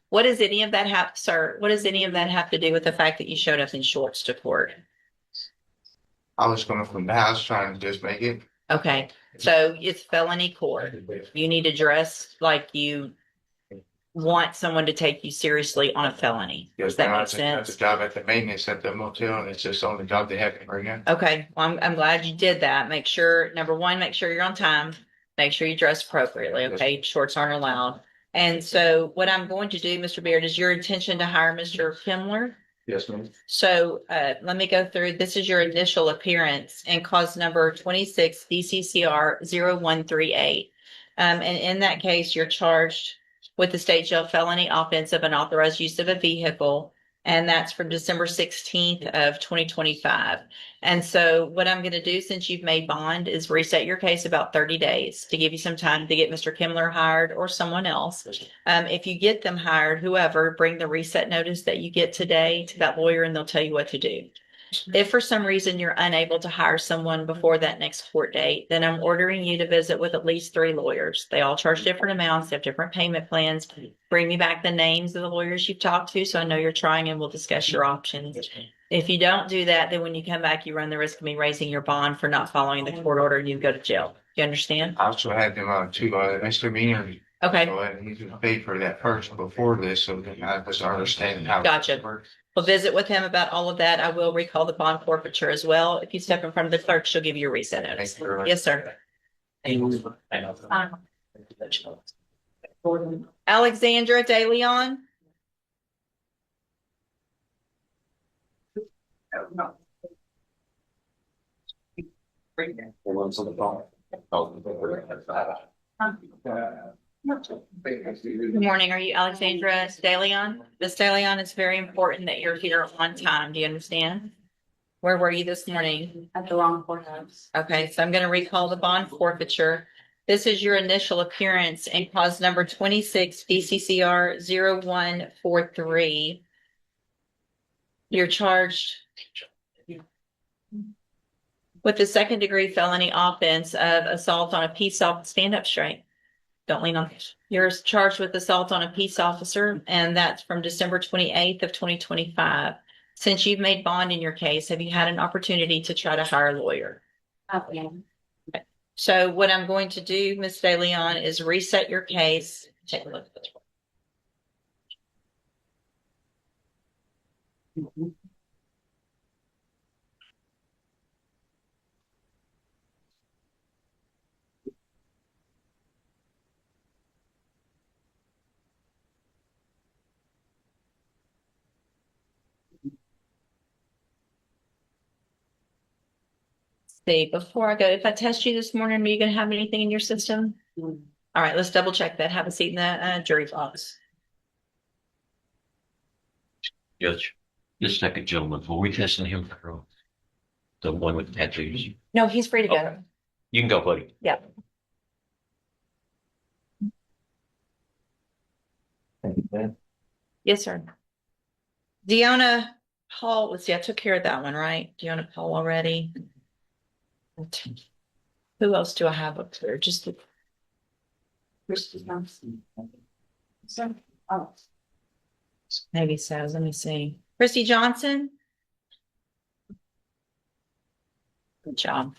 What does any of that have, sir? What does any of that have to do with the fact that you showed up in shorts to court? I was coming from the house trying to just make it. Okay, so it's felony court. You need to dress like you want someone to take you seriously on a felony. Yes, Does that ma'am. make That's a sense? job at the maintenance at the motel, and it's just the only job they have right now. Okay, well, I'm glad you did that. Make sure, number one, make sure you're on time. Make sure you dress appropriately, okay? Shorts aren't allowed. And so what I'm going to do, Mr. Beard, is your intention to hire Mr. Kimler? Yes, ma'am. So let me go through. This is your initial appearance and cause number 26 DCCR 0138. And in that case, you're charged with the state jail felony offense of unauthorized use of a vehicle. And that's from December 16th of 2025. And so what I'm going to do, since you've made bond, is reset your case about 30 days to give you some time to get Mr. Kimler hired or someone else. If you get them hired, whoever, bring the reset notice that you get today to that lawyer and they'll tell you what to do. If for some reason you're unable to hire someone before that next court date, then I'm ordering you to visit with at least 3 lawyers. They all charge different amounts, they have different payment plans. Bring me back the names of the lawyers you've talked to so I know you're trying and we'll discuss your options. If you don't do that, then when you come back, you run the risk of me raising your bond for not following the court order and you go to jail. You understand? I also had them to misdemeanor. Okay. So I need to pay for that first before this, so then I was understanding how. Gotcha. It works. We'll visit with him about all of that. I will recall the bond forfeiture as well. If you step in front of the clerk, she'll give you a reset notice. Thank you very much. Yes, sir. Alexandra De Leon. Good morning. Are you Alexandra De Leon? Miss De Leon, it's very important that you're here on time. Do you understand? Where were you this morning? At the wrong courthouse. Okay, so I'm going to recall the bond forfeiture. This is your initial appearance and cause number 26 DCCR 0143. You're charged with the second degree felony offense of assault on a peace officer. Stand up straight. Don't lean on. You're charged with assault on a peace officer, and that's from December 28th of 2025. Since you've made bond in your case, have you had an opportunity to try to hire a lawyer? Yeah. Okay. So what I'm going to do, Ms. De Leon, is reset your case. Take a look at this. See, before I go, if I test you this morning, are you going to have anything in your system? All right, let's double check that. Have a seat in the jury box. Judge, this second gentleman, were we testing him for the one with the tattoos? No, he's free to go. You can go, buddy. Yeah. Yes, sir. Deanna Paul, let's see, I took care of that one, right? Deanna Paul already. Who else do I have up there? Just the Oh, maybe so. Let me see. Christy Johnson. Good job.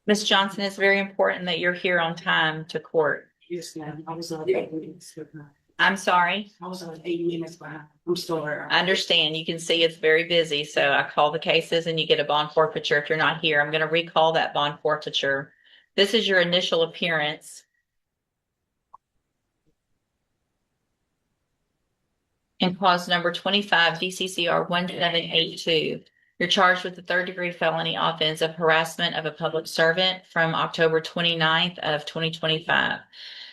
Miss Johnson, it's very important that you're here on time to court. yes, ma'am. I was 8 minutes behind. I'm sorry. I was 8 minutes behind. I'm still there. I understand. You can see it's very busy. So I call the cases and you get a bond forfeiture if you're not here. I'm going to recall that bond forfeiture. This is your initial appearance. And cause number 25 DCCR 1782. You're charged with the third degree felony offense of harassment of a public servant from October 29th of 2025.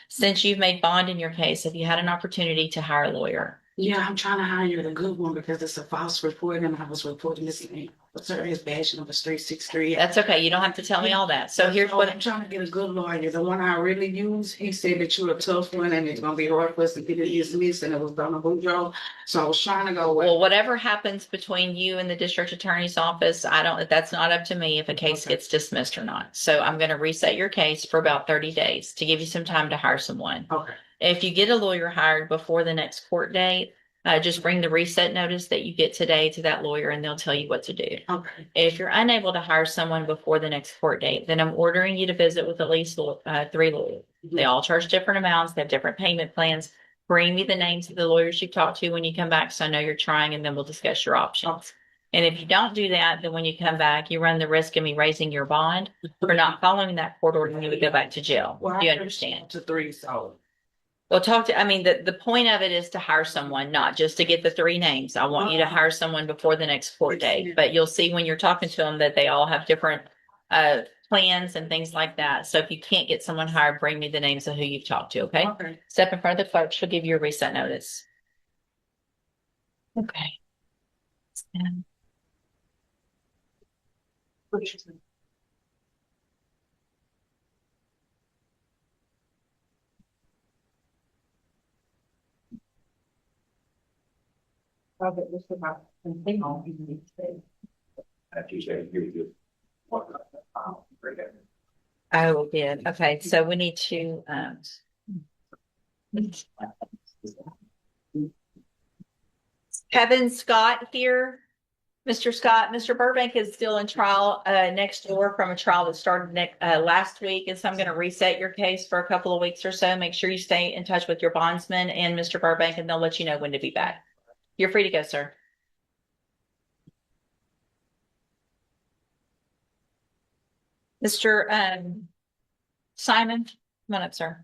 Since you've made bond in your case, have you had an opportunity to hire a lawyer? Yeah, I'm trying to hire the good one because it's a false report and I was reporting this name. Sir, his badge number is 363. That's okay. You don't have to tell me all that. So here's what I'm trying to get a good lawyer. The one I really use, he said that you're a tough one and it's gonna be hard for us to get it dismissed, and it was Donna Boudreaux. So I was trying to go with. Well, whatever happens between you and the district attorney's office, that's not up to me if a case Okay. gets dismissed or not. So I'm going to reset your case for about 30 days to give you some time to hire someone. Okay. If you get a lawyer hired before the next court date, just bring the reset notice that you get today to that lawyer and they'll tell you what to do. Okay. If you're unable to hire someone before the next court date, then I'm ordering you to visit with at least 3 lawyers. They all charge different amounts. They have different payment plans. Bring me the names of the lawyers you've talked to when you come back, so I know you're trying, and then we'll discuss your options. And if you don't do that, then when you come back, you run the risk of me raising your bond for not following that court order, and you would go back to jail. Well, Do you I understand? To 3, so. Well, the point of it is to hire someone, not just to get the 3 names. I want you to hire someone before the next court date, but you'll see when you're talking to them that they all have different, plans and things like that. So if you can't get someone hired, bring me the names of who you've talked to, okay? Okay. Step in front of the clerk. She'll give you a reset notice. Okay. Oh, good. Okay, so we need to, Kevin Scott here. Mr. Scott, Mr. Burbank is still in trial, next door from a trial that started last week. And so I'm going to reset your case for a couple of weeks or so. Make sure you stay in touch with your bondsman and Mr. Burbank, and they'll let you know when to be back. You're free to go, sir. Mr. Simon, come on up, sir.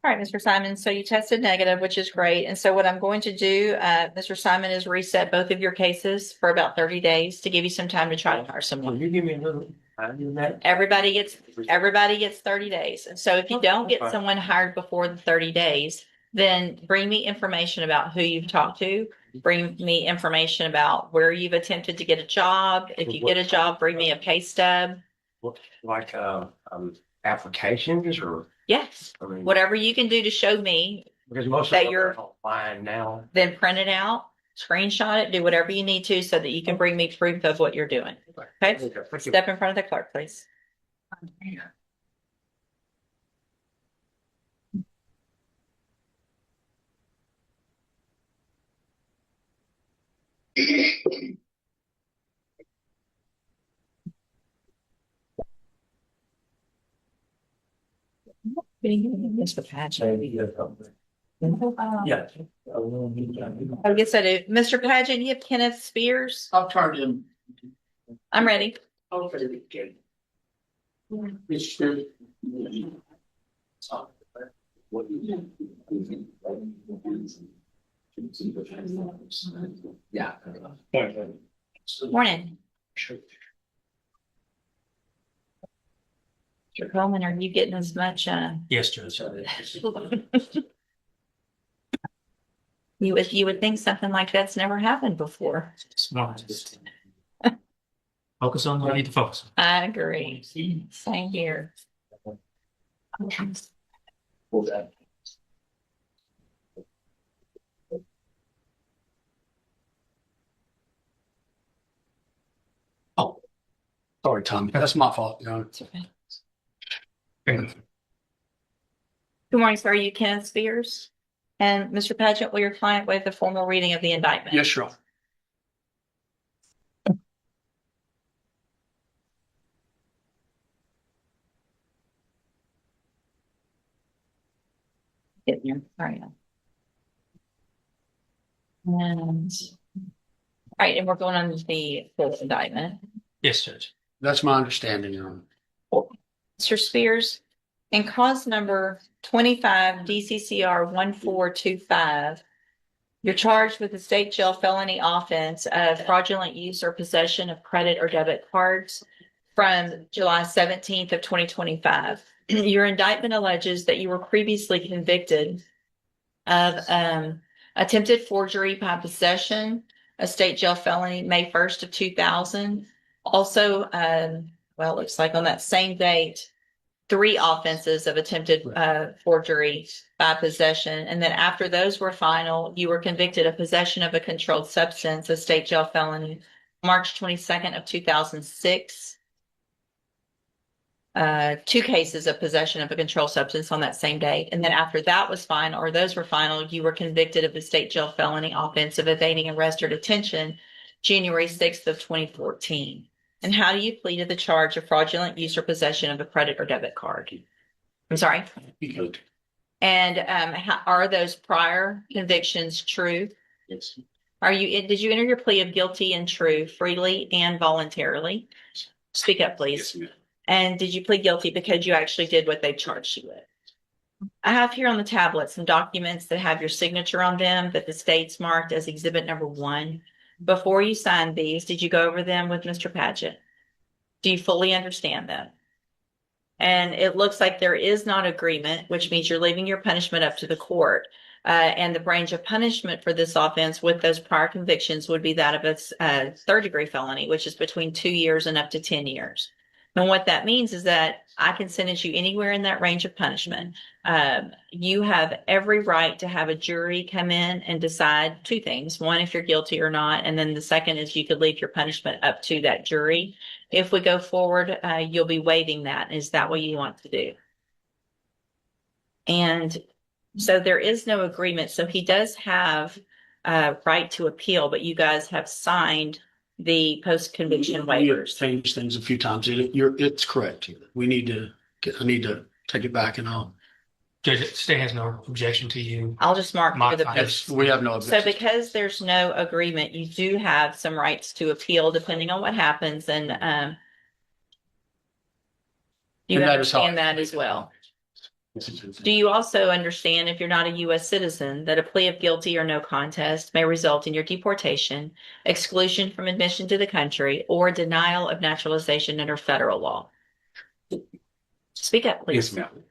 All right, Mr. Simon, so you tested negative, which is great. And so what I'm going to do, Mr. Simon, is reset both of your cases for about 30 days to give you some time to try to hire someone. you give me a little? Everybody gets 30 days. And so if you don't get someone hired before the 30 days, then bring me information about who you've talked to. Bring me information about where you've attempted to get a job. If you get a job, bring me a pay stub. Like applications or Yes, I mean, whatever you can do to show me, because most that of them you're- are online now. then print it out, screenshot it, do whatever you need to so that you can bring me proof of what you're doing. Okay? Thank you. Step in front of the clerk, please. Mr. Pageant. Yeah. I guess I do. Mr. Pageant, you have Kenneth Spears? I'll turn him. I'm ready. Okay. Mr. Yeah. Morning. Mr. Coleman, are you getting as much, Yes, Judge. you would think something like that's never happened before. Smart. Focus on what you need to focus on. I agree. Same here. Sorry, Tommy. That's my fault, John. It's okay. Good morning, sir. Are you Kenneth Spears? And Mr. Pageant, will your client waive the formal reading of the indictment? Yes, sure. Getting there. All right. And, all right, and we're going on to the full indictment. Yes, Judge. That's my understanding, Your Honor. Mr. Spears, in cause number 25 DCCR 1425, you're charged with the state jail felony offense of fraudulent use or possession of credit or debit cards from July 17th of 2025. your indictment alleges that you were previously convicted of attempted forgery by possession, a state jail felony, May 1st of 2000. Also, well, it looks like on that same date, 3 offenses of attempted forgery by possession. And then after those were final, you were convicted of possession of a controlled substance, a state jail felony, March 22nd of 2006. 2 cases of possession of a controlled substance on that same date. And then after that was final, or those were final, you were convicted of a state jail felony offense of evading arrest or detention, January 6th of 2014. And how do you plead to the charge of fraudulent use or possession of a credit or debit card? I'm sorry. Good. And are those prior convictions true? Yes. Did you enter your plea of guilty and true freely and voluntarily? Speak up, please. Yes, ma'am. And did you plead guilty because you actually did what they charged you with? I have here on the tablet some documents that have your signature on them that the state's marked as exhibit number 1. Before you signed these, did you go over them with Mr. Paget? Do you fully understand them? And it looks like there is not agreement, which means you're leaving your punishment up to the court. And the range of punishment for this offense with those prior convictions would be that of a 3rd-degree felony, which is between 2 years and up to 10 years. And what that means is that I can sentence you anywhere in that range of punishment. You have every right to have a jury come in and decide 2 things. One, if you're guilty or not. And then the second is you could leave your punishment up to that jury. If we go forward, you'll be waiving that. Is that what you want to do? And so there is no agreement. So he does have a right to appeal, but you guys have signed the post-conviction We have waivers. changed things a few times. It's correct. I need to take it back and I'll. Judge, the state has no objection to you. I'll just mark for the Modify. Yes, we have no So objection. because there's no agreement, you do have some rights to appeal depending on what happens, and you And that is how understand that as well. Do you also understand, if you're not a U.S. citizen, that a plea of guilty or no contest may result in your deportation, exclusion from admission to the country, or denial of naturalization under federal law? Speak up, please. Yes, ma'am.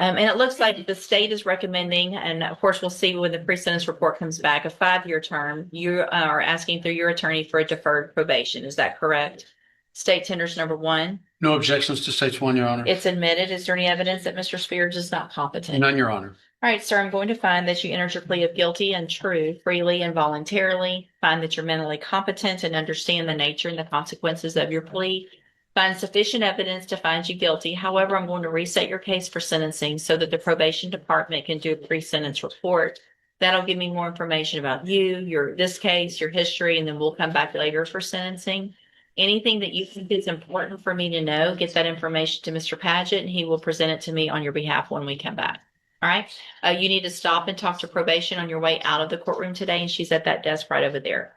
And it looks like the state is recommending, and of course, we'll see when the pre-sentence report comes back, a 5-year term. You are asking through your attorney for a deferred probation. Is that correct? State tenders number 1. No objections to states 1, Your Honor. It's admitted. Is there any evidence that Mr. Spears is not competent? None, Your Honor. All right, sir, I'm going to find that you entered your plea of guilty and true, freely and voluntarily. Find that you're mentally competent and understand the nature and the consequences of your plea. Find sufficient evidence to find you guilty. However, I'm going to reset your case for sentencing so that the probation department can do a pre-sentence report. That'll give me more information about you, this case, your history, and then we'll come back later for sentencing. Anything that you think is important for me to know, get that information to Mr. Paget, and he will present it to me on your behalf when we come back. All right. You need to stop and talk to probation on your way out of the courtroom today, and she's at that desk right over there.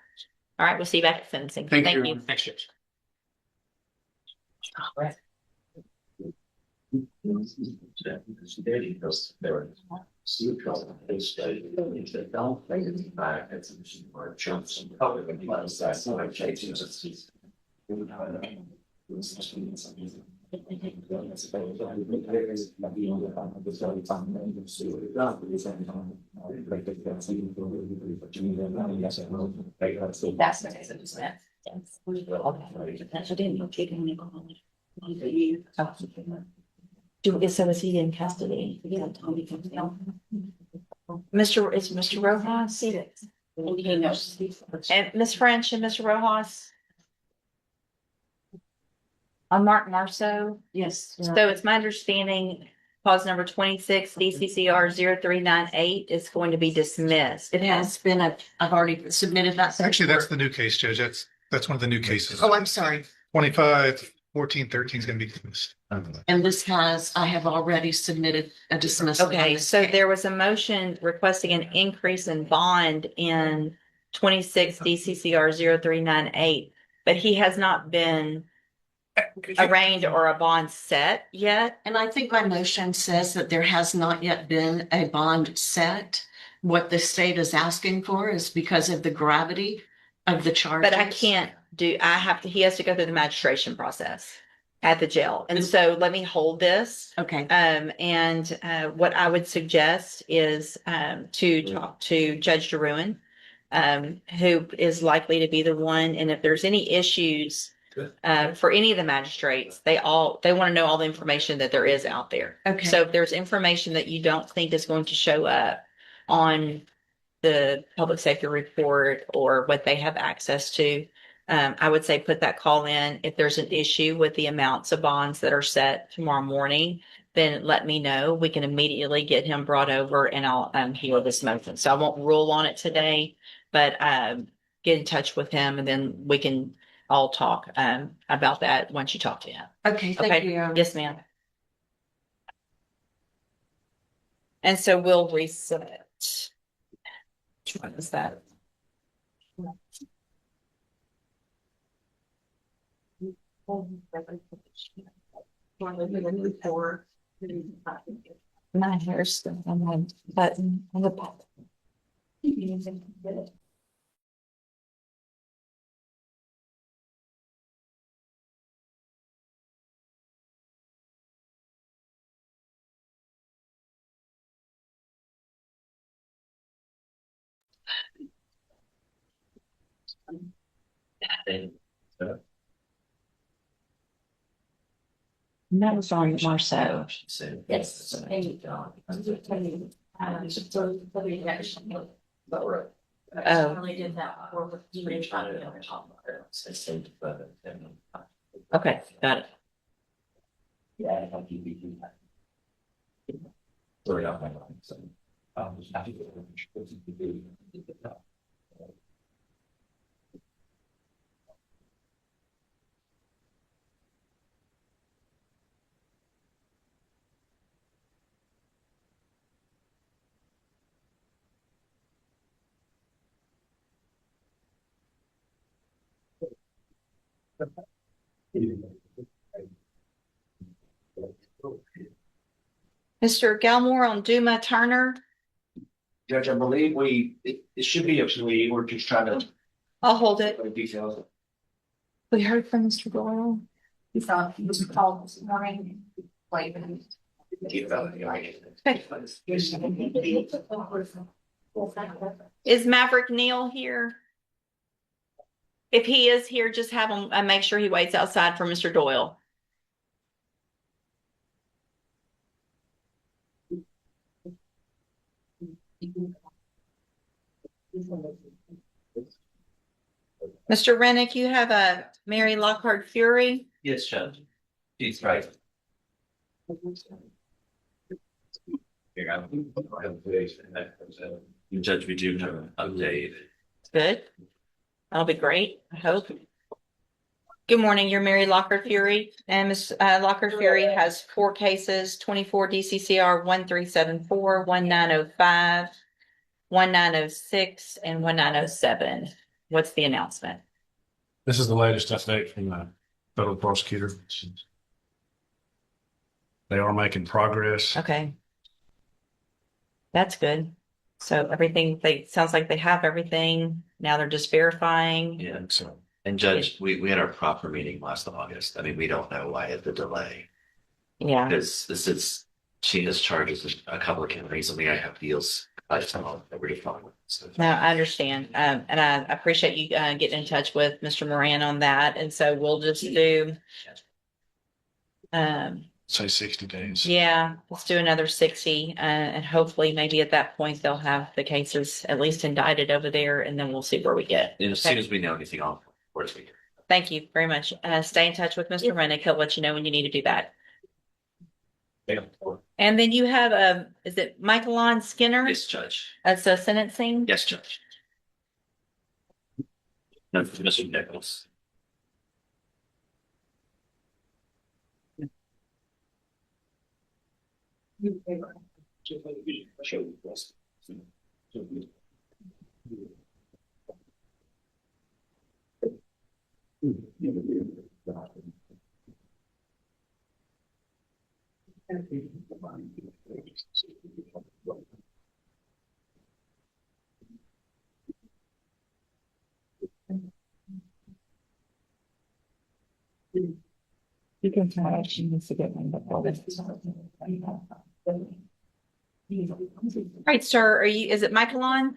All right. We'll see you back at sentencing. Thank you. you. Thanks, Judge. That's the case of dismissed. Yes. I didn't know take any call. So is he in custody? Yeah, Tommy comes down. Is Mr. Rojas? He knows. And Ms. French and Mr. Rojas? On Mark Marceau? Yes. So it's my understanding, clause number 26, DCCR 0398 is going to be dismissed. It has been, I've already submitted that. Actually, that's the new case, Judge. That's one of the new cases. Oh, I'm sorry. 25-14-13 is going to be dismissed. And this I have already submitted a dismissal. on Okay, this so case. there was a motion requesting an increase in bond in 26 DCCR 0398, but he has not been arraigned or a bond set yet. And I think my motion says that there has not yet been a bond set. What the state is asking for is because of the gravity of the charges. But I can't he has to go through the magistration process. at the jail. And so let me hold this. Okay, And what I would suggest is to talk to Judge DeRuin, who is likely to be the one. And if there's any issues for any of the magistrates, they want to know all the information that there is out there. okay. So if there's information that you don't think is going to show up on the public safety report or what they have access to, I would say put that call in. If there's an issue with the amounts of bonds that are set tomorrow morning, then let me know. We can immediately get him brought over and I'll hear this motion. So I won't rule on it today, but get in touch with him and then we can all talk about that once you talk to him. Okay, thank Okay. you. Yes, ma'am. And so we'll reset. Which one is that? My hair's still on my button on the bottom. That was on Marceau. Yes. Oh. Okay, got it. Mr. Galmore on Duma Turner. Judge, I believe it should be a plea. We're just trying to I'll hold it. put details. We heard from Mr. Doyle. He thought he was called this morning. Like, Is Maverick Neal here? If he is here, just have him make sure he waits outside for Mr. Doyle. Mr. Rennick, you have a Mary Lockhart Fury. Yes, Judge. He's right. Judge, we do have an update. Good. That'll be great, I hope. Good morning, you're Mary Lockhart Fury, and Ms. Lockhart Fury has 4 cases, 24 DCCR 1374, 1905, 1906, and 1907. What's the announcement? This is the latest update from the federal prosecutor. They are making progress. Okay. That's good. So everything, sounds like they have everything. Now they're just verifying. Yeah. So And Judge, we had our proper meeting last August. I mean, we don't know why the delay. Yeah. Because she has charges a couple of counties. I mean, I have deals. I just don't know every phone. So. No, I understand. And I appreciate you getting in touch with Mr. Moran on that. And so we'll just do, say 60 days. yeah, let's do another 60. And hopefully maybe at that point they'll have the cases at least indicted over there and then we'll see where we get. And as soon as we know anything, of course we can. Thank you very much. Stay in touch with Mr. Rennick. He'll let you know when you need to do that. And then you have, is it Michaelon Skinner? Yes, Judge. That's a sentencing? Yes, Judge. No, Mr. Nichols. You can try. She needs to get one before this. All right, sir, is it Michaelon?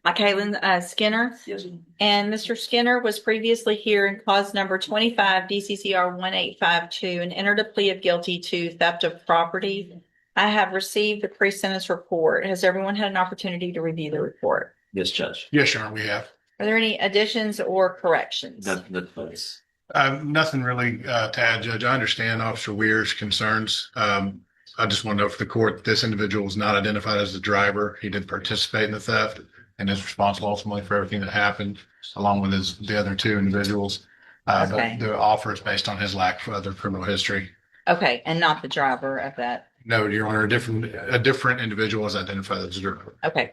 Michaelan Skinner? Yes. And Mr. Skinner was previously here in cause number 25 DCCR 1852 and entered a plea of guilty to theft of property. I have received the pre-sentence report. Has everyone had an opportunity to review the report? Yes, Judge. Yes, Your Honor, we have. Are there any additions or corrections? Nothing, please. Nothing really to add, Judge. I understand Officer Weir's concerns. I just want to know for the court, this individual was not identified as the driver. He did participate in the theft and is responsible ultimately for everything that happened, along with the other two individuals. Okay. But the offer is based on his lack of other criminal history. Okay, and not the driver of that. No, Your Honor, a different individual is identified as the driver. Okay.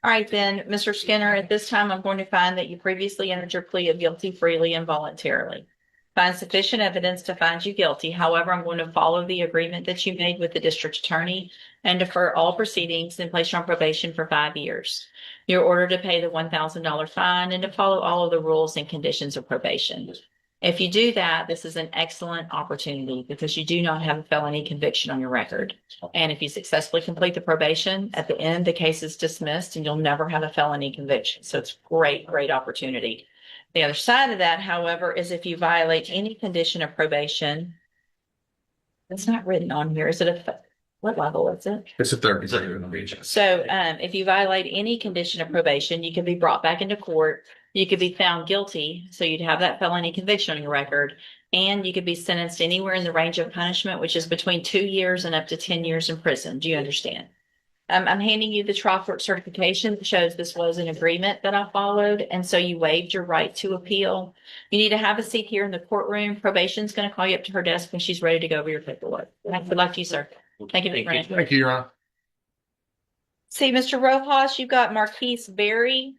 All right, then, Mr. Skinner, at this time, I'm going to find that you previously entered your plea of guilty freely and voluntarily. Find sufficient evidence to find you guilty. However, I'm going to follow the agreement that you made with the district attorney and defer all proceedings and place you on probation for 5 years. You're ordered to pay the $1,000 fine and to follow all of the rules and conditions of probation. If you do that, this is an excellent opportunity because you do not have a felony conviction on your record. And if you successfully complete the probation, at the end, the case is dismissed and you'll never have a felony conviction. So it's great, great opportunity. The other side of that, however, is if you violate any condition of probation, it's not written on here. Is it what level is it? It's a third. Is that your region? So if you violate any condition of probation, you can be brought back into court. You could be found guilty. So you'd have that felony conviction on your record. And you could be sentenced anywhere in the range of punishment, which is between 2 years and up to 10 years in prison. Do you understand? I'm handing you the trial court certification that shows this was an agreement that I followed. And so you waived your right to appeal. You need to have a seat here in the courtroom. Probation's going to call you up to her desk when she's ready to go over your paperwork. Good luck to you, sir. Thank you, Mr. Grant. Thank you, Your Honor. See, Mr. Rojas, you've got Marquise Berry.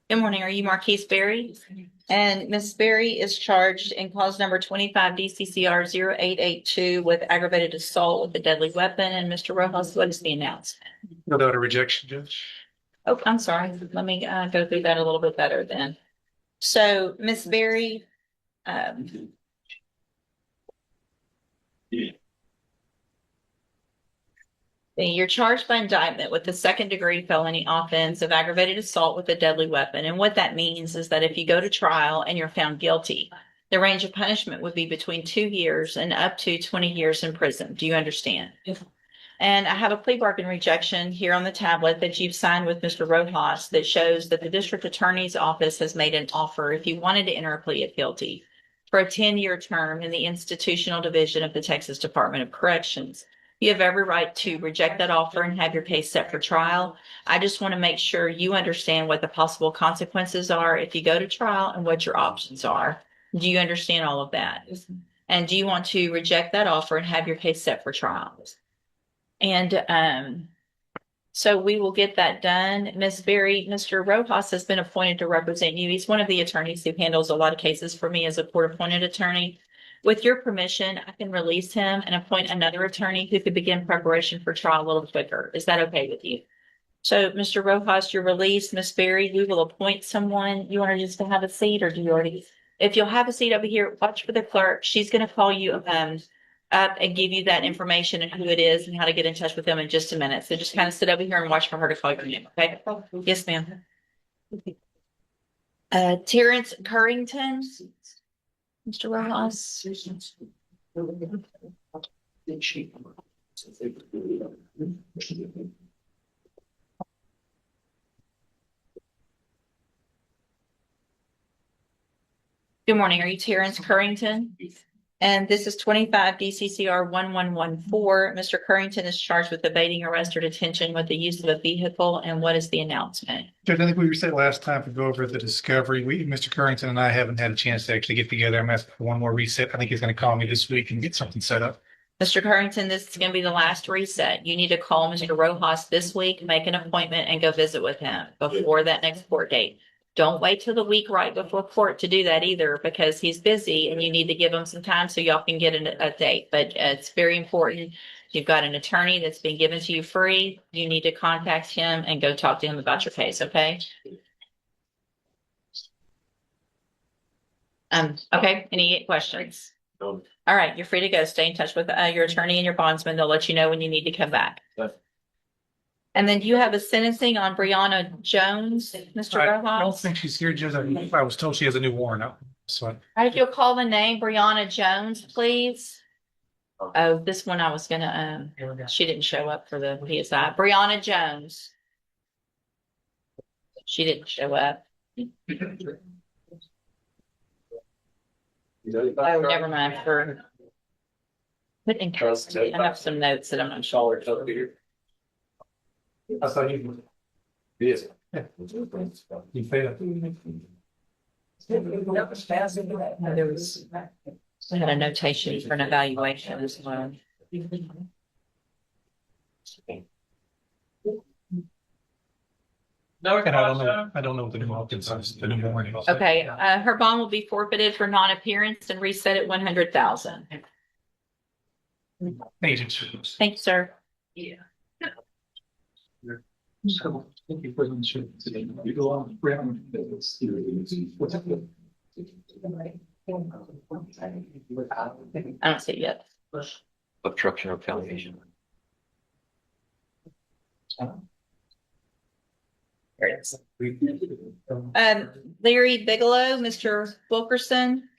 Good morning. Are you Marquise Berry? And Ms. Berry is charged in cause number 25 DCCR 0882 with aggravated assault with a deadly weapon. And Mr. Rojas, what is the announcement? No doubt a rejection, Judge. Oh, I'm sorry. Let me go through that a little bit better then. So, Ms. Berry, you're charged by indictment with the second-degree felony offense of aggravated assault with a deadly weapon. And what that means is that if you go to trial and you're found guilty, the range of punishment would be between 2 years and up to 20 years in prison. Do you understand? Yes. And I have a plea bargain rejection here on the tablet that you've signed with Mr. Rojas that shows that the district attorney's office has made an offer if you wanted to enter a plea of guilty for a 10-year term in the institutional division of the Texas Department of Corrections. You have every right to reject that offer and have your case set for trial. I just want to make sure you understand what the possible consequences are if you go to trial and what your options are. Do you understand all of that? And do you want to reject that offer and have your case set for trial? And so we will get that done. Ms. Berry, Mr. Rojas has been appointed to represent you. He's one of the attorneys who handles a lot of cases for me as a court-appointed attorney. With your permission, I can release him and appoint another attorney who could begin preparation for trial a little quicker. Is that okay with you? So, Mr. Rojas, you're released. Ms. Berry, we will appoint someone. You want her just to have a seat, or do you already? If you'll have a seat over here, watch for the clerk. She's going to call you up and give you that information and who it is and how to get in touch with them in just a minute. So just kind of sit over here and watch for her to call your name. Okay? Yes, ma'am. Terrence Currington. Mr. Rojas. Good morning. Are you Terrence Currington? And this is 25 DCCR 1114. Mr. Currington is charged with evading arrest or detention with the use of a vehicle. And what is the announcement? Judge, I think we said last time to go over the discovery. Mr. Currington and I haven't had a chance to actually get together. I'm asking for one more reset. I think he's going to call me this week and get something set up. Mr. Currington, this is going to be the last reset. You need to call Mr. Rojas this week, make an appointment and go visit with him before that next court date. Don't wait till the week right before court to do that either, because he's busy and you need to give him some time so y'all can get a date. But it's very important. You've got an attorney that's been given to you free. You need to contact him and go talk to him about your case, okay? Okay, any questions? No. All right, you're free to go. Stay in touch with your attorney and your bondsman. They'll let you know when you need to come back. Okay. And then you have a sentencing on Brianna Jones, Mr. I don't Rojas. think she's here, Judge. I was told she has a new warrant out. So All right, if you'll call the name Brianna Jones, please. Oh, this one I was gonna, she didn't show up for the PSI. Brianna Jones. She didn't show up. Oh, never mind. Put in custody. I have some notes that I'm not sure. I thought you. Yes. You failed. There was, I had a notation for an evaluation as well. And I don't know the new Hawkins is, the new warrant. Okay, her bond will be forfeited for non-appearance and reset at 100,000. Agent. Thank you, sir. So, thank you for the insurance. You go on. I don't see it yet. Obstruction of retaliation. There it is. Larry Bigelow, Mr. Wilkerson.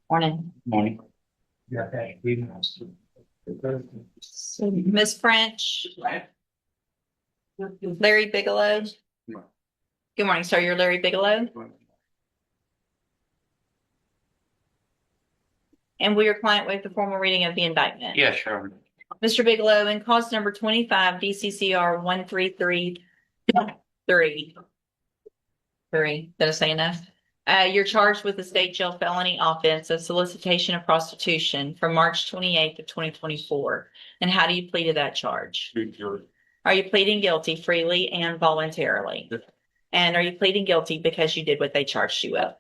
Morning. Morning. Ms. French. Larry Bigelow. Good morning, sir. You're Larry Bigelow. And will your client waive the formal reading of the indictment? Yeah, sure. Mr. Bigelow, in cause number 25 DCCR 1333. Did I say enough? You're charged with a state jail felony offense of solicitation of prostitution from March 28th of 2024. And how do you plead to that charge? Are you pleading guilty freely and voluntarily? And are you pleading guilty because you did what they charged you with?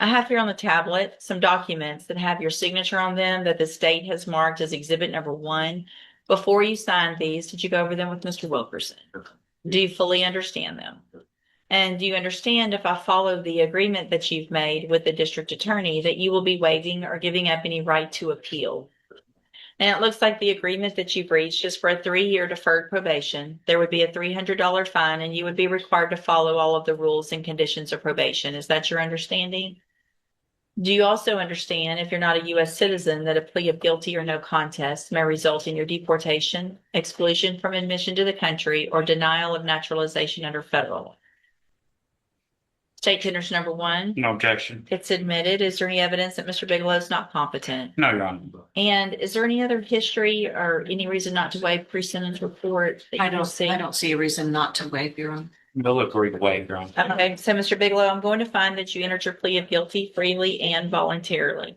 I have here on the tablet some documents that have your signature on them that the state has marked as exhibit number 1. Before you signed these, did you go over them with Mr. Wilkerson? Do you fully understand them? And do you understand, if I follow the agreement that you've made with the district attorney, that you will be waiving or giving up any right to appeal? And it looks like the agreement that you've reached is for a 3-year deferred probation. There would be a $300 fine and you would be required to follow all of the rules and conditions of probation. Is that your understanding? Do you also understand, if you're not a U.S. citizen, that a plea of guilty or no contest may result in your deportation, exclusion from admission to the country, or denial of naturalization under federal law? State tenders number 1. No objection. It's admitted. Is there any evidence that Mr. Bigelow is not competent? No, Your Honor. And is there any other history or any reason not to waive pre-sentence report? That I you don't see? I don't see a reason not to waive, Your Honor. They'll agree to waive, Your Honor. Okay, so Mr. Bigelow, I'm going to find that you entered your plea of guilty freely and voluntarily.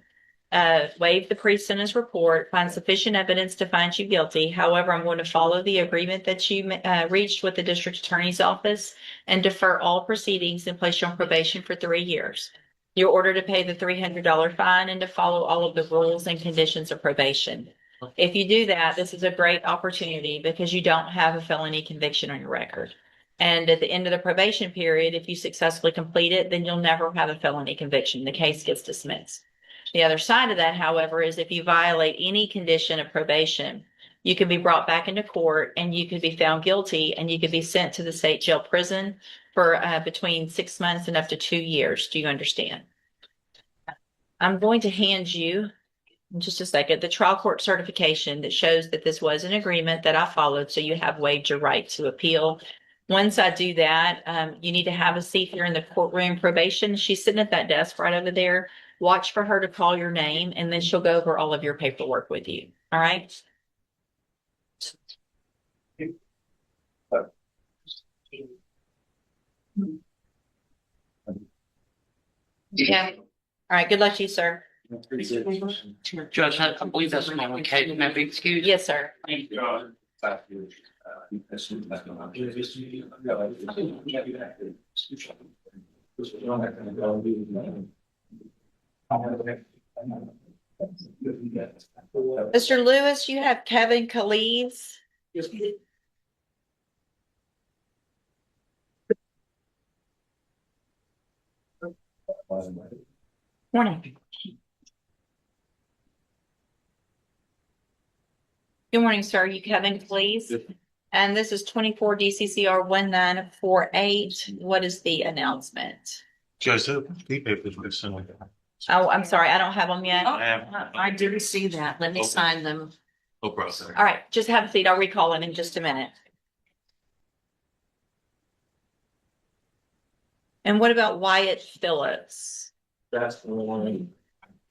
Waive the pre-sentence report, find sufficient evidence to find you guilty. However, I'm going to follow the agreement that you reached with the district attorney's office and defer all proceedings and place you on probation for 3 years. You're ordered to pay the $300 fine and to follow all of the rules and conditions of probation. If you do that, this is a great opportunity because you don't have a felony conviction on your record. And at the end of the probation period, if you successfully complete it, then you'll never have a felony conviction. The case gets dismissed. The other side of that, however, is if you violate any condition of probation, you can be brought back into court and you could be found guilty and you could be sent to the state jail prison for between 6 months and up to 2 years. Do you understand? I'm going to hand you, in just a second, the trial court certification that shows that this was an agreement that I followed, so you have waived your right to appeal. Once I do that, you need to have a seat here in the courtroom. Probation, she's sitting at that desk right over there. Watch for her to call your name, and then she'll go over all of your paperwork with you. All right? Yeah. All right. Good luck to you, sir. Judge, I believe that's my only case. May I be excused? Yes, sir. Mr. Lewis, you have Kevin Khalid. Morning. Good morning, sir. You Kevin, please. And this is 24 DCCR 1948. What is the announcement? Judge, the papers were sent like that. Oh, I'm sorry. I don't have them yet. All I didn't see that. Let me sign them. No problem. right. Just have a seat. I'll recall it in just a minute. And what about Wyatt Phillips? That's the one.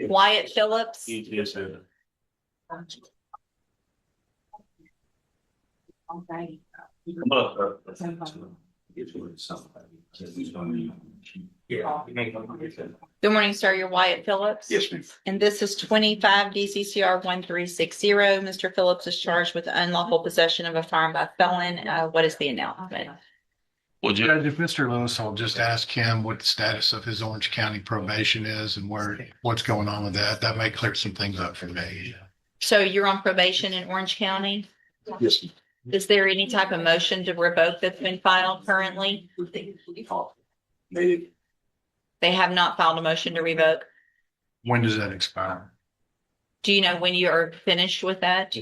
Wyatt Phillips? Yes, sir. Okay. Good morning, sir. You're Wyatt Phillips? Yes, ma'am. And this is 25 DCCR 1360. Mr. Phillips is charged with unlawful possession of a firearm by felon. What is the announcement? Well, Judge, if Mr. Lewis, I'll just ask him what the status of his Orange County probation is and what's going on with that. That may clear some things up for me. So you're on probation in Orange County? Yes. Is there any type of motion to revoke that's been filed currently? They have not filed a motion to revoke. When does that expire? Do you know when you are finished with that?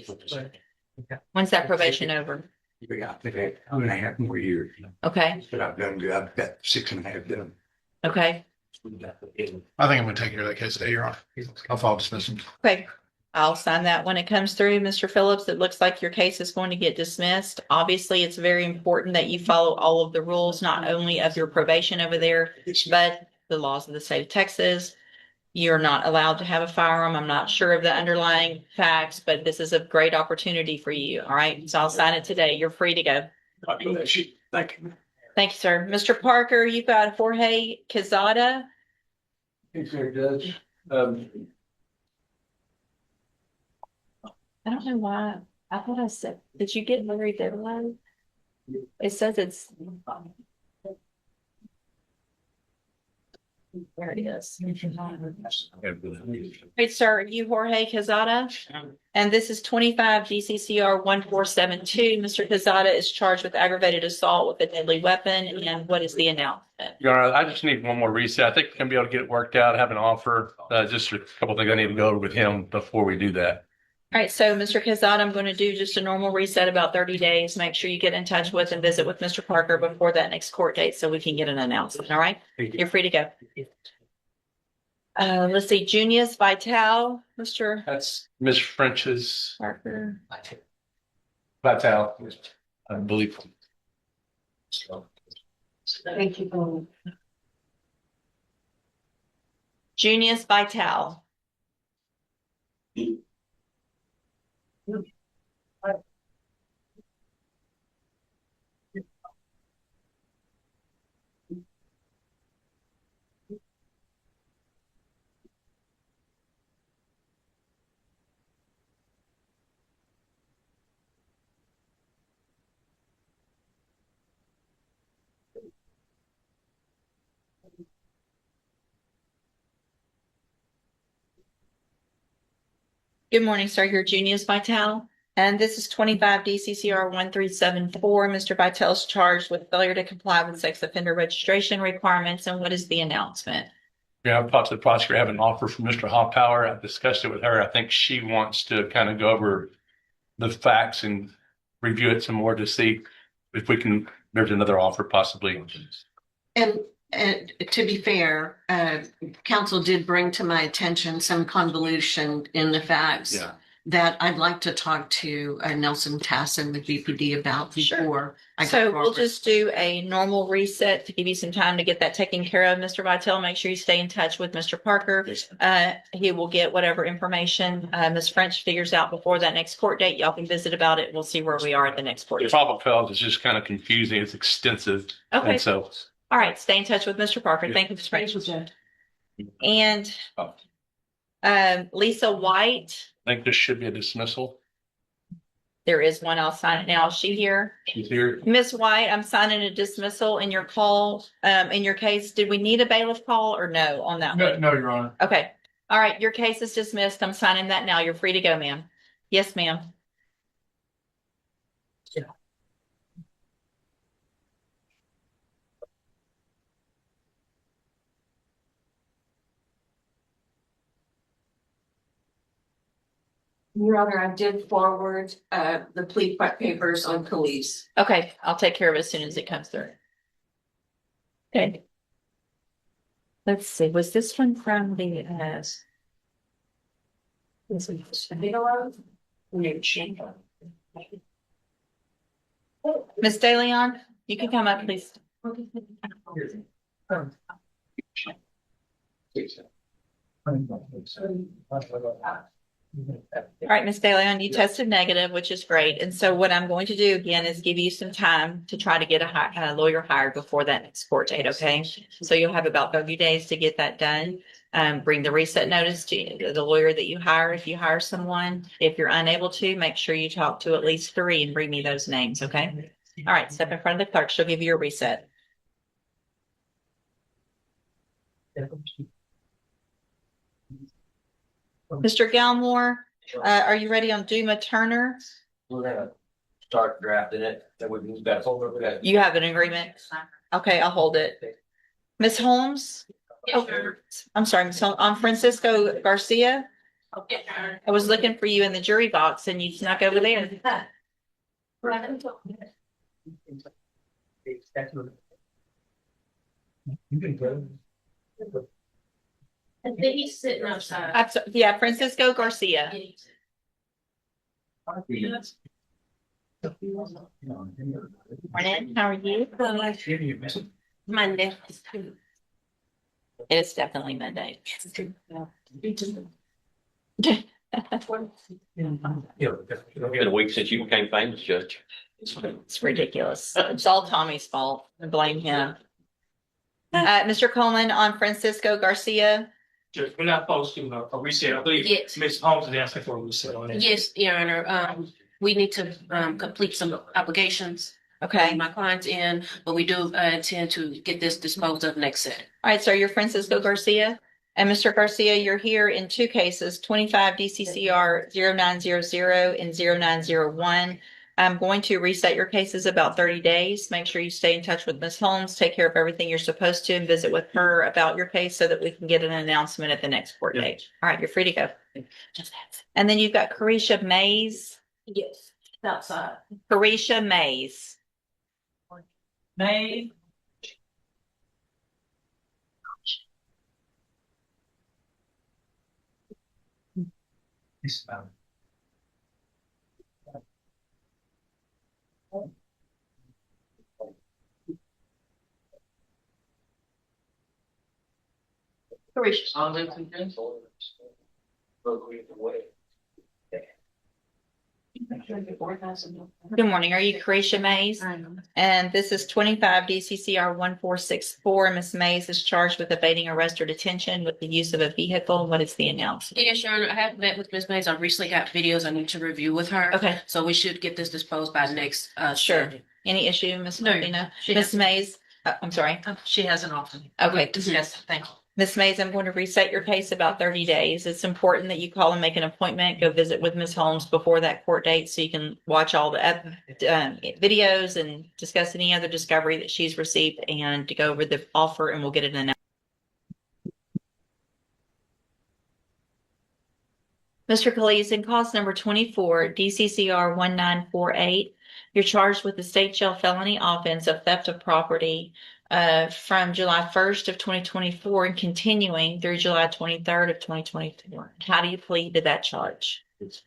When's that probation over? We got 2.5 more years, Okay, but I've got 6.5 done. okay, I think I'm gonna take care of that case today, Your Honor. I'll file dismissal. okay. I'll sign that when it comes through, Mr. Phillips. It looks like your case is going to get dismissed. Obviously, it's very important that you follow all of the rules, not only of your probation over there, but the laws of the state of Texas. You're not allowed to have a firearm. I'm not sure of the underlying facts, but this is a great opportunity for you. All right. So I'll sign it today. You're free to go. Thank you. Thank you, sir. Mr. Parker, you've got Jorge Quezada. Yes, sir, Judge. I don't know why. I thought I said, did you get Larry deadline? It says it's. There it is. Great, sir. You Jorge Quezada? And this is 25 DCCR 1472. Mr. Quezada is charged with aggravated assault with a deadly weapon. And what is the announcement? Your Honor, I just need one more reset. I think we're gonna be able to get it worked out, have an offer. Just a couple of things I need to go over with him before we do that. All right, so Mr. Quezada, I'm going to do just a normal reset about 30 days. Make sure you get in touch with and visit with Mr. Parker before that next court date so we can get an announcement. All right? You're free to go. Let's see, Junius Vital, Mr. That's Ms. French's Parker. Vital, I believe. Thank you. Junius Vital. Good morning, sir. You're Junius Vital. And this is 25 DCCR 1374. Mr. Vital is charged with failure to comply with sex offender registration requirements. And what is the announcement? Yeah, I've talked to the prosecutor, I have an offer from Mr. Hoffpower. I've discussed it with her. I think she wants to kind of go over the facts and review it some more to see if we can, there's another offer possibly. And to be fair, counsel did bring to my attention some convolution in the facts Yeah. that I'd like to talk to Nelson Tassin with BPD about Sure. before I go So we'll forward. just do a normal reset to give you some time to get that taken care of, Mr. Vital. Make sure you stay in touch with Mr. Parker. He will get whatever information Ms. French figures out before that next court date. Y'all can visit about it. We'll see where we are at the next court The date. problem felt is just kind of confusing. It's extensive. Okay. And so All right, stay in touch with Mr. Parker. Thank you, Mr. Frank. And Lisa White, I think this should be a dismissal. there is one. I'll sign it now. Is she here? She's here. Miss White, I'm signing a dismissal in your call, in your case. Did we need a bailiff call or no on that one? No, Your Honor. Okay. All right. Your case is dismissed. I'm signing that now. You're free to go, ma'am. Yes, ma'am. Your Honor, I did forward the plea papers on police. Okay. I'll take care of it as soon as it comes through. Okay. Let's see. Was this one from the, Miss DeLeon, you can come up, please. All right, Miss DeLeon, you tested negative, which is great. And so what I'm going to do again is give you some time to try to get a lawyer hired before that next court date, okay? So you'll have about 30 days to get that done. Bring the reset notice to the lawyer that you hire if you hire someone. If you're unable to, make sure you talk to at least 3 and bring me those names, okay? All right, step in front of the clerk. She'll give you a reset. Mr. Galmore, are you ready on Duma Turner? We're gonna start drafting it, then we've got to hold over that. You have an agreement? Okay, I'll hold it. Miss Holmes? Oh, I'm sorry, Miss Holmes, on Francisco Garcia? I was looking for you in the jury box and you snuck over there. I think he's sitting outside. Yeah, Francisco Garcia. Morning, how are you? Monday. It's definitely Monday. It's been a week since you became famous, Judge. It's ridiculous. It's all Tommy's fault. I blame him. Mr. Coleman on Francisco Garcia. Judge, we're not supposed to a reset. I believe Yes. Ms. Holmes is asking for a reset on it. Yes, Your Honor. We need to complete some obligations. Okay. My client's in, but we do intend to get this disposed of next set. All right, so you're Francisco Garcia. And Mr. Garcia, you're here in 2 cases, 25 DCCR 0900 and 0901. I'm going to reset your cases about 30 days. Make sure you stay in touch with Ms. Holmes, take care of everything you're supposed to, and visit with her about your case so that we can get an announcement at the next court date. All right, you're free to go. And then you've got Carisha Mays. Yes, outside. Carisha Mays. May. Good morning. Are you Carisha Mays? And this is 25 DCCR 1464. Ms. Mays is charged with evading arrest or detention with the use of a vehicle. What is the announcement? Yes, Your Honor. I have met with Ms. Mays. I recently got videos I need to review with her. Okay, So we should get this disposed by next. sure. Saturday. Any issue, Ms. No, Martina? she Ms. Mays, I'm sorry. She has an offer. Okay, Yes, thank you. Ms. Mays, I'm going to reset your case about 30 days. It's important that you call and make an appointment, go visit with Ms. Holmes before that court date so you can watch all the videos and discuss any other discovery that she's received and to go over the offer and we'll get it announced. Mr. Calise, in cause number 24, DCCR 1948, you're charged with the state jail felony offense of theft of property from July 1st of 2024 and continuing through July 23rd of 2024. How do you plead to that charge? Yes.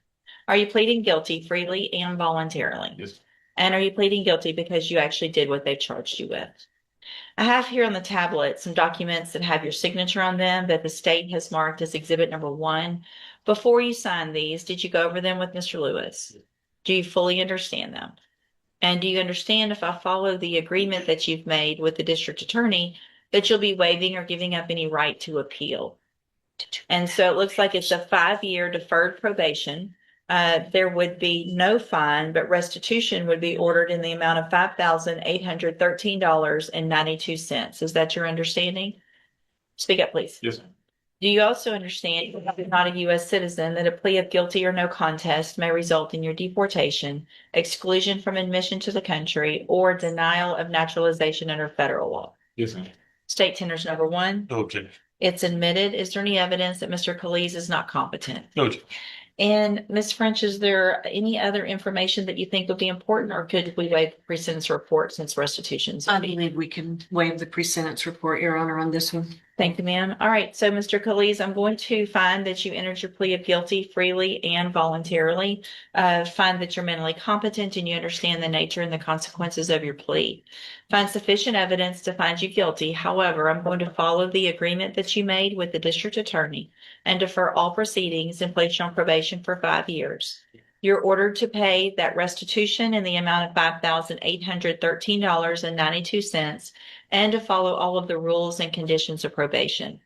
Are you pleading guilty freely and voluntarily? Yes. And are you pleading guilty because you actually did what they charged you with? I have here on the tablet some documents that have your signature on them that the state has marked as exhibit number 1. Before you sign these, did you go over them with Mr. Lewis? Do you fully understand them? And do you understand if I follow the agreement that you've made with the district attorney, that you'll be waiving or giving up any right to appeal? And so it looks like it's a 5-year deferred probation. There would be no fine, but restitution would be ordered in the amount of $5,813.92. Is that your understanding? Speak up, please. Yes, ma'am. Do you also understand, if you're not a U.S. citizen, that a plea of guilty or no contest may result in your deportation, exclusion from admission to the country, or denial of naturalization under federal law? Yes, ma'am. State tenders number 1. No objection. It's admitted. Is there any evidence that Mr. Kaliz is not competent? No objection. And Ms. French, is there any other information that you think would be important, or could we waive the pre-sentence report since restitution's? I believe we can waive the pre-sentence report, Your Honor, on this one. Thank you, ma'am. All right. So, Mr. Kaliz, I'm going to find that you entered your plea of guilty freely and voluntarily. Find that you're mentally competent and you understand the nature and the consequences of your plea. Find sufficient evidence to find you guilty. However, I'm going to follow the agreement that you made with the district attorney and defer all proceedings and place you on probation for 5 years. You're ordered to pay that restitution in the amount of $5,813.92 and to follow all of the rules and conditions of probation.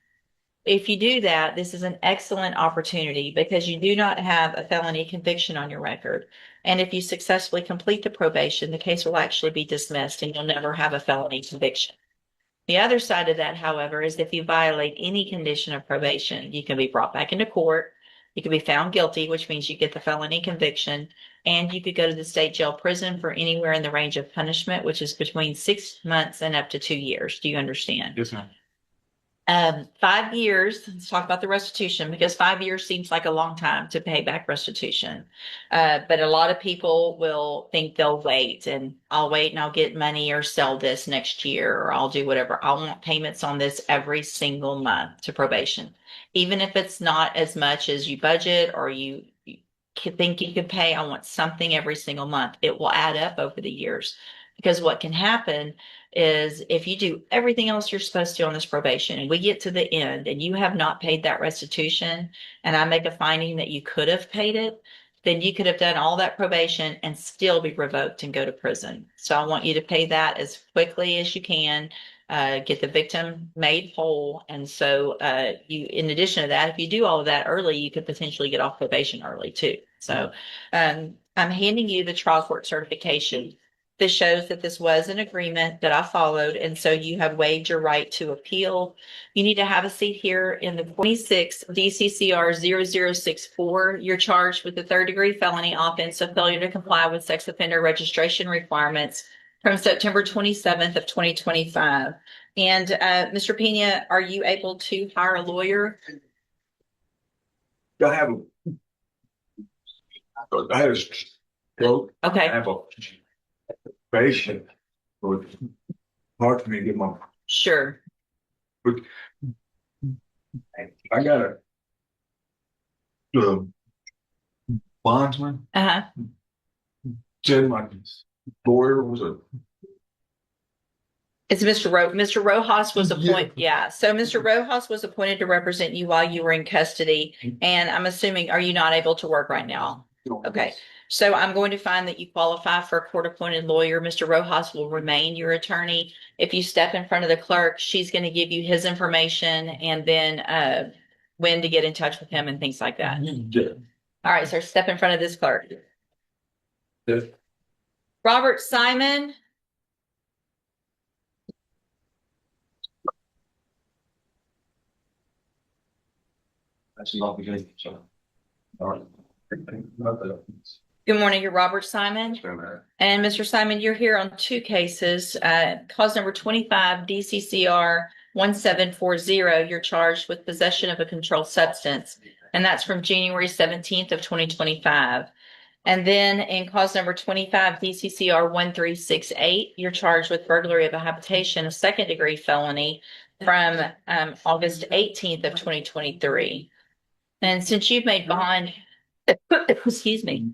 If you do that, this is an excellent opportunity because you do not have a felony conviction on your record. And if you successfully complete the probation, the case will actually be dismissed and you'll never have a felony conviction. The other side of that, however, is if you violate any condition of probation, you can be brought back into court. You can be found guilty, which means you get the felony conviction, and you could go to the state jail prison for anywhere in the range of punishment, which is between 6 months and up to 2 years. Do you understand? Yes, ma'am. 5 years, let's talk about the restitution, because 5 years seems like a long time to pay back restitution. But a lot of people will think they'll wait, and I'll wait and I'll get money or sell this next year, or I'll do whatever. I want payments on this every single month to probation. Even if it's not as much as you budget or you think you could pay, I want something every single month. It will add up over the years, because what can happen is if you do everything else you're supposed to on this probation and we get to the end and you have not paid that restitution and I make a finding that you could have paid it, then you could have done all that probation and still be revoked and go to prison. So I want you to pay that as quickly as you can. Get the victim made whole. And so you, in addition to that, if you do all of that early, you could potentially get off probation early too. So I'm handing you the trial court certification. This shows that this was an agreement that I followed. And so you have waived your right to appeal. You need to have a seat here in the 26 DCCR 0064. You're charged with the 3rd-degree felony offense of failure to comply with sex offender registration requirements from September 27th of 2025. And Mr. Pena, are you able to hire a lawyer? I have a stroke. Okay. I have a patient. So it's hard for me to get my. Sure. I got a bondsman. Uh-huh. Then my lawyer was a. It's Mr. Mr. Rojas was appointed. Yeah. So Mr. Rojas was appointed to represent you while you were in custody. And I'm assuming, are you not able to work right now? Okay. So I'm going to find that you qualify for a court-appointed lawyer. Mr. Rojas will remain your attorney. If you step in front of the clerk, she's going to give you his information and then when to get in touch with him and things like that. All right, sir, step in front of this clerk. Yes. Robert Simon. That's not beginning. So. All right. Good morning, you're Robert Simon. And Mr. Simon, you're here on 2 cases. Cause number 25, DCCR 1740, you're charged with possession of a controlled substance. And that's from January 17th of 2025. And then in cause number 25, DCCR 1368, you're charged with burglary of a habitation, a 2nd-degree felony from August 18th of 2023. And since you've made bond, excuse me,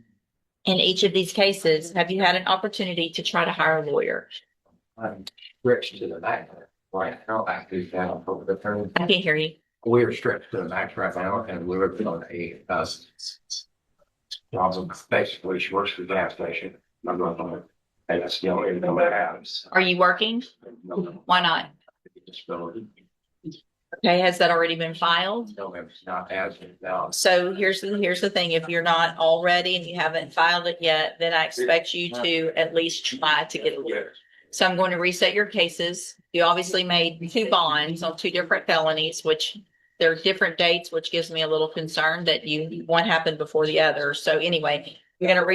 in each of these cases, have you had an opportunity to try to hire a lawyer? I'm stretched to the max right now. Actually, down over the phone. I can't hear you. We're stretched to the max right now, and we're on a job basically she works for the gas station. I'm not on it. And that's the only income I have. Are you working? Why not? Disability. Okay, has that already been filed? No, it's not as of now. So here's the thing, if you're not already and you haven't filed it yet, then I expect you to at least try to get a lawyer. So I'm going to reset your cases. You obviously made 2 bonds on 2 different felonies, which they're different dates, which gives me a little concern that one happened before the other. So anyway, I'm going to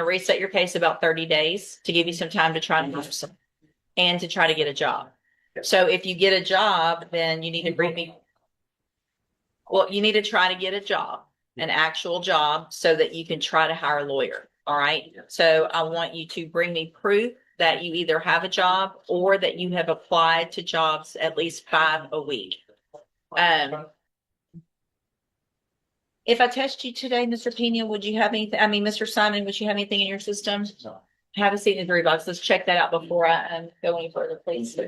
reset your case about 30 days to give you some time to try to move some and to try to get a job. So if you get a job, then you need to bring me. Well, you need to try to get a job, an actual job, so that you can try to hire a lawyer. All right. So I want you to bring me proof that you either have a job or that you have applied to jobs at least 5 a week. If I test you today, Mr. Pena, would you have anything? I mean, Mr. Simon, would you have anything in your system? No. Have a seat in the jury box. Let's check that out before I go any further, please.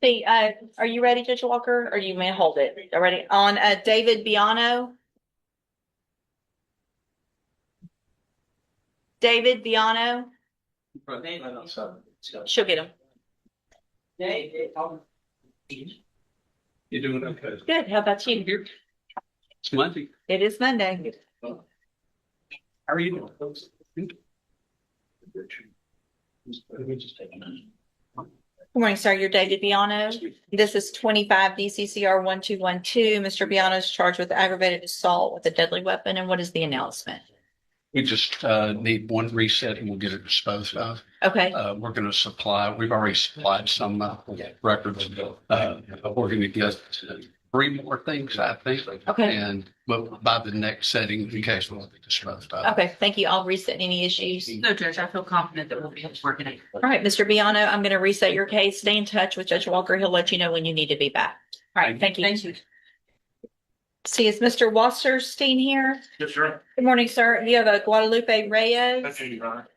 See, are you ready, Judge Walker, or you may hold it? Already on David Biano? David Biano? She'll get him. You're doing okay. Good. How about you? It's Monday. It is Monday. How are you doing? Good morning, sir. You're David Biano. This is 25 DCCR 1212. Mr. Biano is charged with aggravated assault with a deadly weapon. And what is the announcement? We just need one reset and we'll get it disposed of. Okay. We're going to we've already supplied some records. But we're going to get 3 more things, I think. Okay. But by the next setting, the case will be disposed of. Okay. Thank you. I'll reset any issues. No, Judge, I feel confident that we'll be able to work it out. All right, Mr. Biano, I'm going to reset your case. Stay in touch with Judge Walker. He'll let you know when you need to be back. All right. Thank you. Thank you. See, is Mr. Wasserstein here? Yes, sir. Good morning, sir. You have a Guadalupe Reyes? That's you, Your Honor.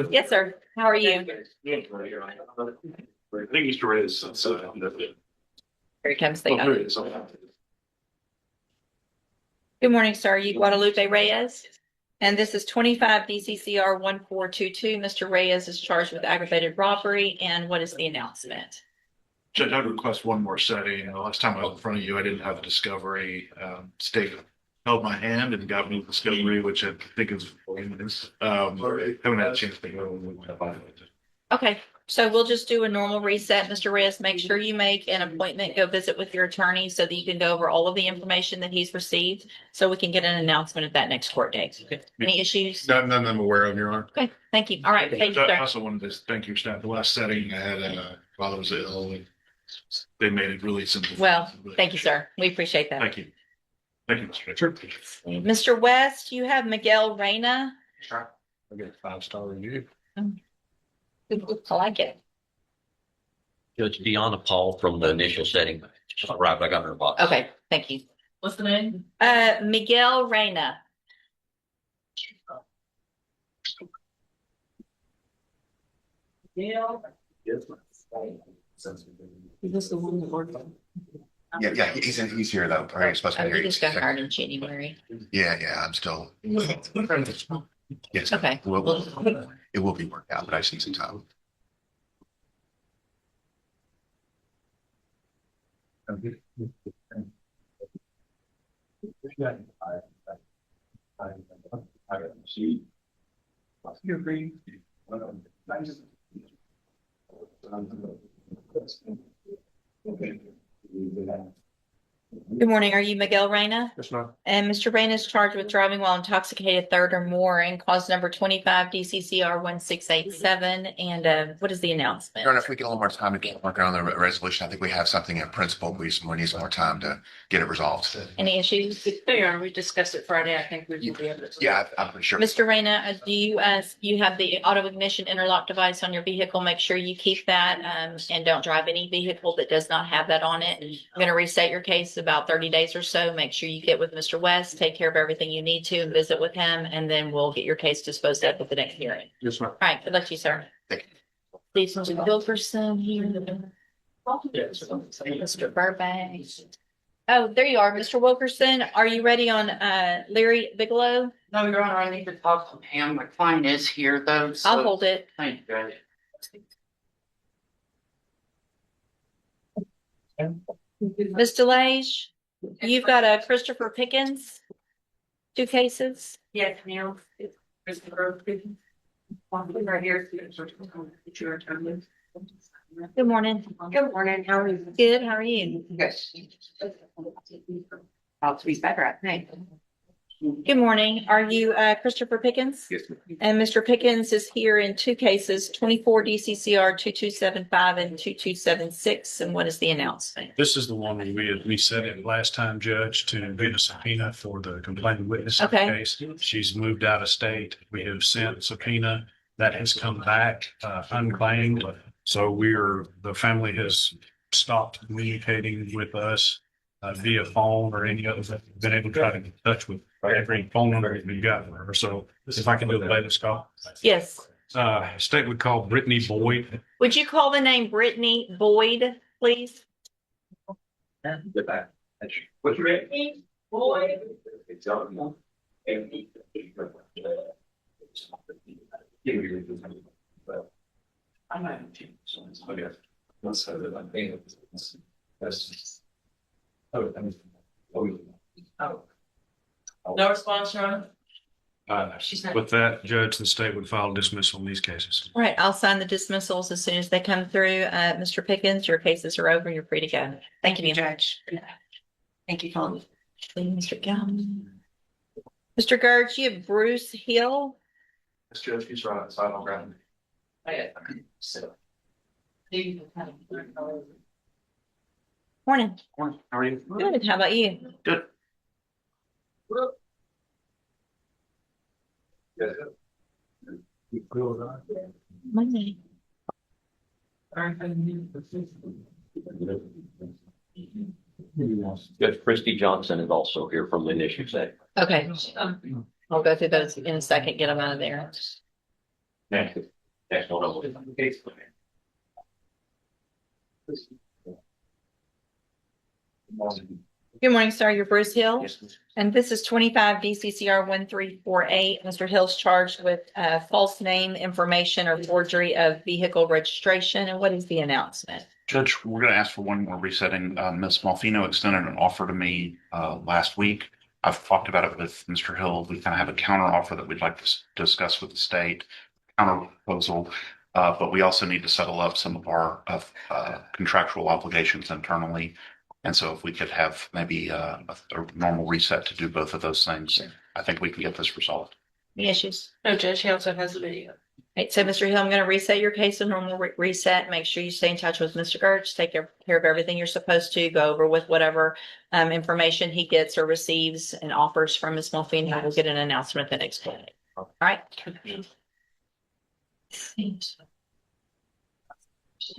Yes, sir. How are you? I think Mr. Reyes. Here he comes. Good morning, sir. You Guadalupe Reyes? And this is 25 DCCR 1422. Mr. Reyes is charged with aggravated robbery. And what is the announcement? Judge, I'd request one more setting. The last time I was in front of you, I didn't have a discovery. State held my hand and got me the discovery, which I think is 40 minutes. Haven't had a chance to go when we went about it. Okay, so we'll just do a normal reset. Mr. Reyes, make sure you make an appointment, go visit with your attorney so that you can go over all of the information that he's received so we can get an announcement at that next court date. Any issues? None I'm aware of, Your Honor. Okay, thank you. All right, thank you, I sir. also wanted to thank your staff. The last setting I had, while I was ill, and they made it really simple. Well, thank you, sir. We appreciate that. Thank you. Thank you, Mr. Richard. Mr. West, you have Miguel Reyna. Sure. I'll get a 5-star review. I like it. Judge Deanna Paul from the initial setting. Just arrived. I got her box. Okay, thank you. What's the name? Miguel Reyna. Yeah. Is this the one that worked? Yeah, he's here though. Or he's supposed to be He here. just got hired in January. Yeah, I'm still. Yes. Okay. It will be worked out, but I just need some time. You agree? Good morning. Are you Miguel Reyna? Yes, ma'am. And Mr. Reyna is charged with driving while intoxicated 3rd or more and cause number 25 DCCR 1687. And what is the announcement? Your Honor, if we get a little more time to get working on the resolution, I think we have something in principle. We need some more time to get it resolved. Any issues? We discussed it Friday. I think we will be able to. Yeah, I'm pretty sure. Mr. Reyna, do you have the auto ignition interlock device on your vehicle? Make sure you keep that and don't drive any vehicle that does not have that on it. I'm going to reset your case about 30 days or so. Make sure you get with Mr. West, take care of everything you need to, and visit with him, and then we'll get your case disposed of at the next hearing. Yes, ma'am. All right, good luck to you, sir. Please, Mr. Wilkerson here. Mr. Burbank. Oh, there you are, Mr. Wilkerson. Are you ready on Larry Bigelow? No, Your Honor, I need to talk to Pam. My client is here though. so- I'll hold it. Thank you. Ms. DeLage, you've got a Christopher Pickens, 2 cases. Yes, ma'am. Right here. Good morning. Good morning, how are you? Good, how are you? Yes. I'll be better, I think. Good morning. Are you Christopher Pickens? Yes, ma'am. And Mr. Pickens is here in 2 cases, 24 DCCR 2275 and 2276. And what is the announcement? This is the one we said it last time, Judge, to get a subpoena for the complaining witness in the Okay. case. She's moved out of state. We have sent subpoena that has come back unclaimed. So the family has stopped communicating with us via phone or any other, been able to try to get in touch with every phone number that we've got for her. So if I can do the bailiff's call. Yes. State would call Brittany Boyd. Would you call the name Brittany Boyd, please? What's your name? Boyd. No response, Your Honor? With that, Judge, the state would file dismissal on these cases. All right, I'll sign the dismissals as soon as they come through. Mr. Pickens, your cases are over. You're free to go. Thank you, Judge. Thank you, Paul. Mr. Gallon. Mr. Gertz, you have Bruce Hill. Mr. Judge, he's right outside on ground. Morning. How are you? Good. How about you? Good. Monday. Judge Christy Johnson is also here from the initial setting. Okay. I'll go through those in a second, get them out of there. Next one over. Good morning, sir. You're Bruce Hill. Yes, ma'am. And this is 25 DCCR 1348. Mr. Hill's charged with false name, information, or forgery of vehicle registration. And what is the announcement? Judge, we're going to ask for one more resetting. Ms. Malfino extended an offer to me last week. I've talked about it with Mr. Hill. We kind of have a counter offer that we'd like to discuss with the state, counter proposal. But we also need to settle up some of our contractual obligations internally. And so if we could have maybe a normal reset to do both of those things, I think we can get this resolved. Any issues? No, Judge, he also has a video. Right, so Mr. Hill, I'm going to reset your case, a normal reset. Make sure you stay in touch with Mr. Gertz. Take care of everything you're supposed to. Go over with whatever information he gets or receives and offers from Ms. Malfini. We'll get an announcement the next day. All right.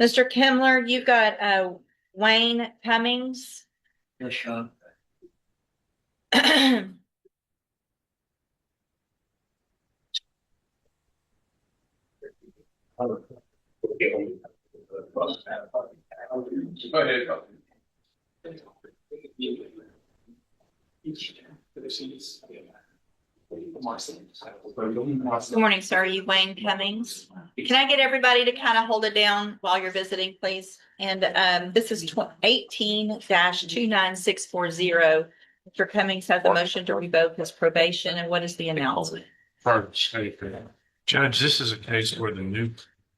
Mr. Kimler, you've got Wayne Cummings. Yes, Sean. Go ahead. Good morning, sir. Are you Wayne Cummings? Can I get everybody to kind of hold it down while you're visiting, please? And this is 18-29640. Mr. Cummings has a motion to revoke his probation. And what is the announcement? Judge, this is a case where the new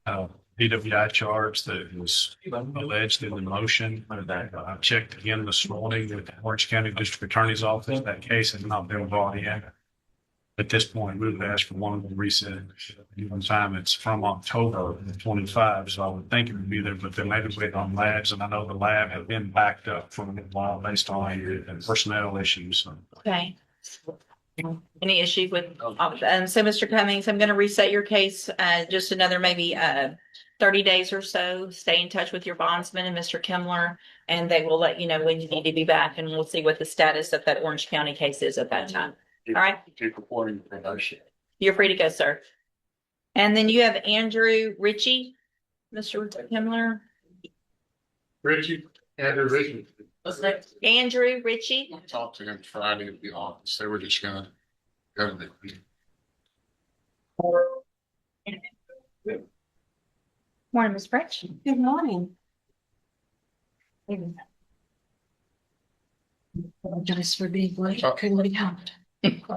DWI charge that was alleged in the motion. I checked again this morning with the Orange County District Attorney's Office. That case has not been brought in. At this point, we would ask for one more reset. Given time, it's from October 25, so I would think it would be there, but they may be waiting on labs, and I know the lab had been backed up for a while based on personnel issues. Okay. Any issue with, so Mr. Cummings, I'm going to reset your case, just another maybe 30 days or so, stay in touch with your bondsman and Mr. Kimler, and they will let you know when you need to be back, and we'll see what the status of that Orange County case is at that time. All right. Keep reporting promotion. You're free to go, sir. And then you have Andrew Ritchie, Mr. Himmler. Andrew Ritchie. Andrew Ritchie. I talked to him Friday at the office. They were just gonna go to the meeting. Morning, Ms. French. Good morning. Apologize for being late. Couldn't be helped.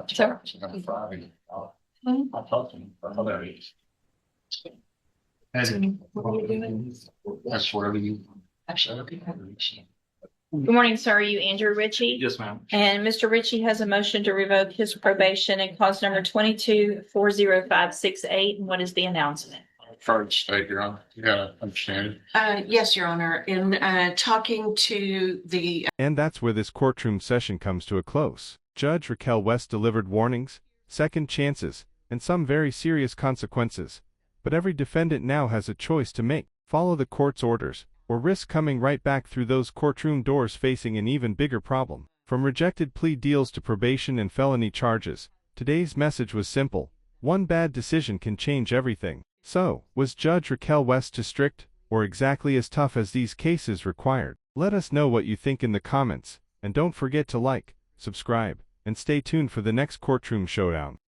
Sir. On Friday. I talked to him. I know that is. What are you doing? That's where you. Good morning, sir. Are you Andrew Ritchie? Yes, ma'am. And Mr. Ritchie has a motion to revoke his probation and cause number 22-40568. And what is the announcement? First state, Your Honor. You gotta understand it. Yes, Your Honor. In talking to the And that's where this courtroom session comes to a close. Judge Raquel West delivered warnings, second chances, and some very serious consequences. But every defendant now has a choice to make: follow the court's orders, or risk coming right back through those courtroom doors facing an even bigger problem. From rejected plea deals to probation and felony charges, today's message was simple: one bad decision can change everything. So, was Judge Raquel West too strict, or exactly as tough as these cases required? Let us know what you think in the comments, and don't forget to like, subscribe, and stay tuned for the next courtroom showdown.